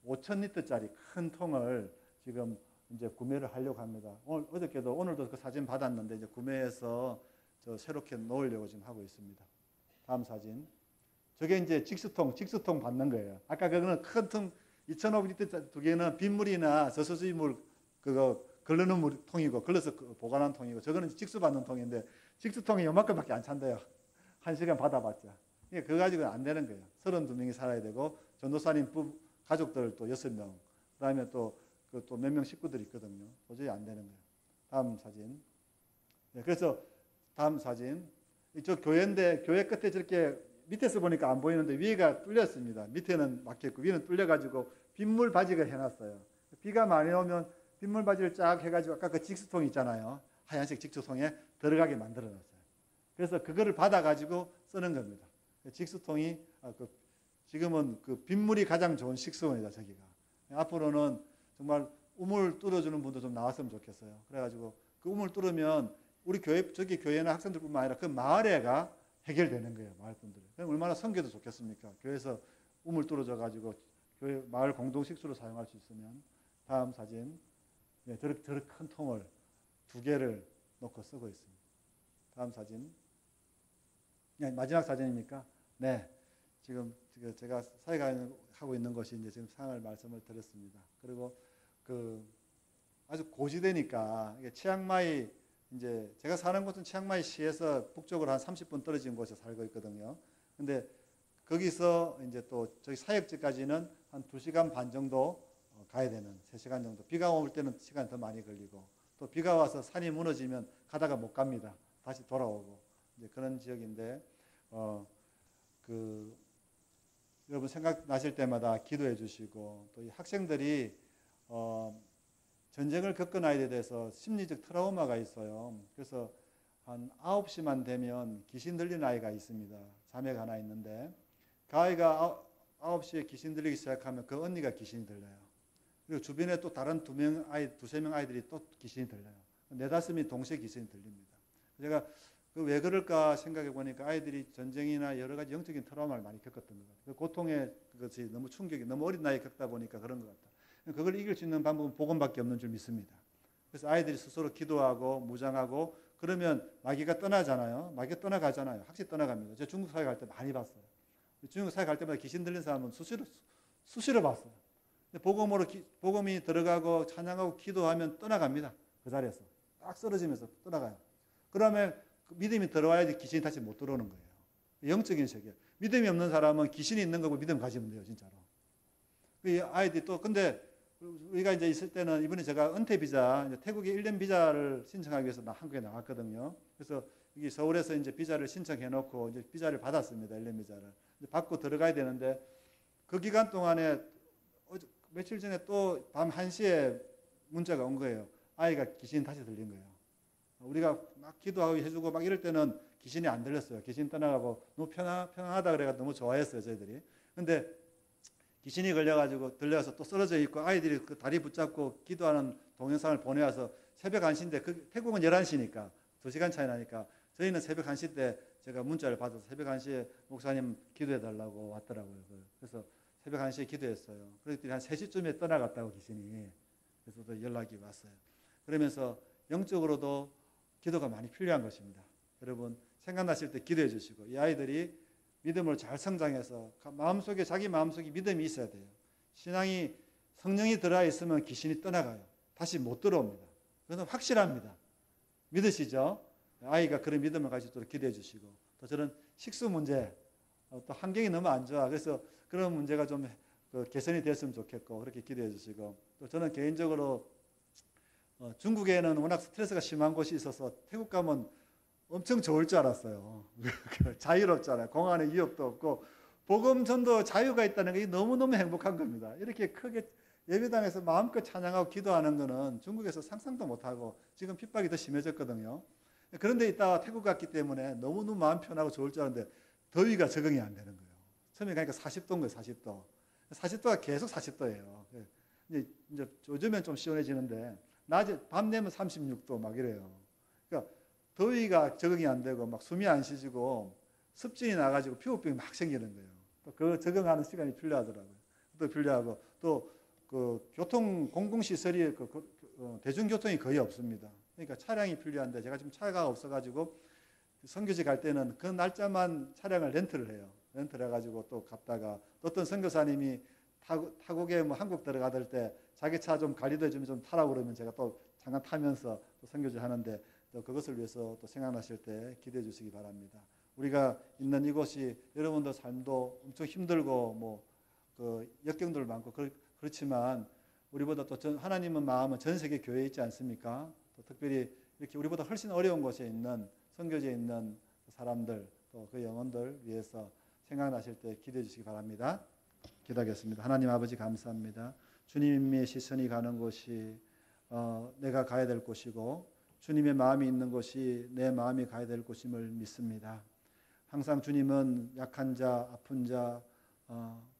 5,000리터짜리 큰 통을 지금 이제 구매를 하려고 합니다. 어저께도 오늘도 그 사진 받았는데 이제 구매해서 저 새롭게 놓으려고 지금 하고 있습니다. 다음 사진. 저게 이제 직수통 받는 거예요. 아까 그거는 큰 통 2,500리터 두 개는 빗물이나 저수지물 그거 걸르는 통이고 걸러서 보관한 통이고 저거는 직수 받는 통인데 직수통이 요만큼밖에 안 찬대요. 1시간 받아봤자. 그거 가지고는 안 되는 거예요. 32명이 살아야 되고 전도사님 가족들 또 6명 그다음에 또 몇 명 식구들이 있거든요. 도저히 안 되는 거예요. 다음 사진. 네, 그래서 다음 사진. 이쪽 교회인데 교회 끝에 저렇게 밑에서 보니까 안 보이는데 위에가 뚫렸습니다. 밑에는 막혔고 위는 뚫려가지고 빗물 바지가 해놨어요. 비가 많이 오면 빗물 바지를 쫙 해가지고 아까 그 직수통 있잖아요. 하얀색 직수통에 들어가게 만들어놨어요. 그래서 그거를 받아가지고 쓰는 겁니다. 직수통이 지금은 그 빗물이 가장 좋은 식수원이다 저기가. 앞으로는 정말 우물 뚫어주는 분도 좀 나왔으면 좋겠어요. 그래가지고 그 우물 뚫으면 우리 교회 저기 교회나 학생들뿐만 아니라 그 마을에가 해결되는 거예요. 마을 분들이. 그럼 얼마나 선교도 좋겠습니까? 교회에서 우물 뚫어져 가지고 교회 마을 공동 식수로 사용할 수 있으면. 다음 사진. 네, 저렇게 큰 통을 2개를 놓고 쓰고 있습니다. 다음 사진. 네, 마지막 사진입니까? 네. 지금 제가 사역하고 있는 것이 이제 지금 상을 말씀을 드렸습니다. 그리고 아주 고지대니까 치앙마이 이제 제가 사는 곳은 치앙마이 시에서 북쪽으로 한 30분 떨어진 곳에 살고 있거든요. 근데 거기서 이제 또 저희 사역지까지는 한 2시간 반 정도 가야 되는 3시간 정도. 비가 올 때는 시간이 더 많이 걸리고 또 비가 와서 산이 무너지면 가다가 못 갑니다. 다시 돌아오고 이제 그런 지역인데 여러분 생각나실 때마다 기도해 주시고 또 이 학생들이 전쟁을 겪은 아이들에 대해서 심리적 트라우마가 있어요. 그래서 한 9시만 되면 귀신 들리는 아이가 있습니다. 자매가 하나 있는데 그 아이가 9시에 귀신 들리기 시작하면 그 언니가 귀신이 들려요. 그리고 주변에 또 다른 두세 명 아이들이 또 귀신이 들려요. 4-5명이 동시에 귀신이 들립니다. 제가 왜 그럴까 생각해 보니까 아이들이 전쟁이나 여러 가지 영적인 트라우마를 많이 겪었던 것 같아요. 그 고통의 그것이 너무 충격이 너무 어린 나이에 겪다 보니까 그런 것 같아요. 그걸 이길 수 있는 방법은 복음밖에 없는 줄 믿습니다. 그래서 아이들이 스스로 기도하고 무장하고 그러면 마귀가 떠나잖아요. 마귀가 떠나가잖아요. 확실히 떠나갑니다. 제가 중국 사회 갈 때 많이 봤어요. 중국 사회 갈 때마다 귀신 들린 사람은 수시로 봤어요. 복음이 들어가고 찬양하고 기도하면 떠나갑니다. 그 자리에서 딱 쓰러지면서 떠나가요. 그러면 믿음이 들어와야지 귀신이 다시 못 들어오는 거예요. 영적인 세계. 믿음이 없는 사람은 귀신이 있는 거고 믿음 가지면 돼요, 진짜로. 이 아이들이 또 근데 우리가 이제 있을 때는 이번에 제가 은퇴 비자, 태국에 1년 비자를 신청하기 위해서 한국에 나왔거든요. 그래서 여기 서울에서 이제 비자를 신청해 놓고 이제 비자를 받았습니다. 1년 비자를. 받고 들어가야 되는데 그 기간 동안에 며칠 전에 또 밤 1시에 문자가 온 거예요. 아이가 귀신 다시 들린 거예요. 우리가 막 기도하고 해주고 막 이럴 때는 귀신이 안 들렸어요. 귀신 떠나가고 너무 편안하다 그래가 너무 좋아했어요, 저희들이. 근데 귀신이 걸려가지고 들려서 또 쓰러져 있고 아이들이 그 다리 붙잡고 기도하는 동영상을 보내와서 새벽 1시인데 태국은 11시니까 2시간 차이 나니까 저희는 새벽 1시 때 제가 문자를 받아서 새벽 1시에 목사님 기도해 달라고 왔더라고요. 그래서 새벽 1시에 기도했어요. 그랬더니 한 3시쯤에 떠나갔다고 귀신이. 그래서 또 연락이 왔어요. 그러면서 영적으로도 기도가 많이 필요한 것입니다. 여러분 생각나실 때 기도해 주시고 이 아이들이 믿음을 잘 성장해서 자기 마음속에 믿음이 있어야 돼요. 신앙이 성령이 들어와 있으면 귀신이 떠나가요. 다시 못 들어옵니다. 그래서 확실합니다. 믿으시죠? 아이가 그런 믿음을 가질 수 있도록 기도해 주시고 또 저는 식수 문제 또 환경이 너무 안 좋아. 그래서 그런 문제가 좀 개선이 됐으면 좋겠고 그렇게 기도해 주시고 또 저는 개인적으로 중국에는 워낙 스트레스가 심한 곳이 있어서 태국 가면 엄청 좋을 줄 알았어요. 자유롭잖아요. 공안에 위협도 없고 복음 전도 자유가 있다는 게 너무너무 행복한 겁니다. 이렇게 크게 예배당에서 마음껏 찬양하고 기도하는 거는 중국에서 상상도 못하고 지금 핍박이 더 심해졌거든요. 그런데 있다가 태국 갔기 때문에 너무너무 마음 편하고 좋을 줄 알았는데 더위가 적응이 안 되는 거예요. 처음에 가니까 40도인 거예요. 40도. 40도가 계속 40도예요. 이제 요즘엔 좀 시원해지는데 낮에 밤 되면 36도 막 이래요. 그러니까 더위가 적응이 안 되고 막 숨이 안 쉬지고 습진이 나가지고 피부병이 막 생기는 거예요. 또 그 적응하는 시간이 필요하더라고요. 또 필요하고 또 그 교통 공공시설이 대중교통이 거의 없습니다. 그러니까 차량이 필요한데 제가 지금 차가 없어가지고 선교지 갈 때는 그 날짜만 차량을 렌트를 해요. 렌트를 해가지고 또 갔다가 어떤 선교사님이 타국에 뭐 한국 들어가들 때 자기 차 좀 관리도 해주면 좀 타라고 그러면 제가 또 잠깐 타면서 또 선교지 하는데 또 그것을 위해서 또 생각나실 때 기대해 주시기 바랍니다. 우리가 있는 이곳이 여러분들 삶도 엄청 힘들고 뭐 그 역경들 많고 그렇지만 우리보다 또 하나님은 마음은 전 세계 교회에 있지 않습니까? 또 특별히 이렇게 우리보다 훨씬 어려운 곳에 있는 선교지에 있는 사람들 또 그 영혼들 위해서 생각나실 때 기대해 주시기 바랍니다. 기도하겠습니다. 하나님 아버지 감사합니다. 주님의 시선이 가는 곳이 내가 가야 될 곳이고 주님의 마음이 있는 곳이 내 마음이 가야 될 곳임을 믿습니다. 항상 주님은 약한 자, 아픈 자,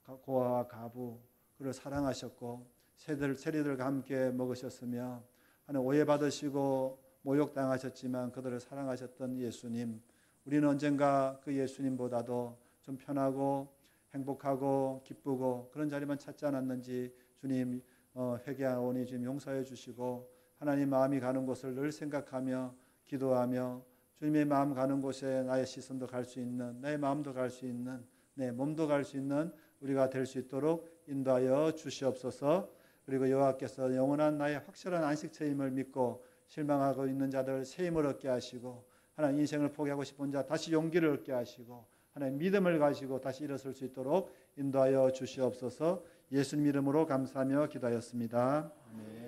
고아와 가부 그를 사랑하셨고 세리들과 함께 먹으셨으며 하나님 오해받으시고 모욕당하셨지만 그들을 사랑하셨던 예수님, 우리는 언젠가 그 예수님보다도 좀 편하고 행복하고 기쁘고 그런 자리만 찾지 않았는지 주님 회개하오니 주님 용서해 주시고 하나님 마음이 가는 곳을 늘 생각하며 기도하며 주님의 마음 가는 곳에 나의 시선도 갈 수 있는 나의 마음도 갈 수 있는 내 몸도 갈 수 있는 우리가 될 수 있도록 인도하여 주시옵소서. 그리고 여호와께서 영원한 나의 확실한 안식처임을 믿고 실망하고 있는 자들 새 힘을 얻게 하시고 하나님 인생을 포기하고 싶은 자 다시 용기를 얻게 하시고 하나님 믿음을 가지고 다시 일어설 수 있도록 인도하여 주시옵소서. 예수님 이름으로 감사하며 기도하였습니다. 아멘.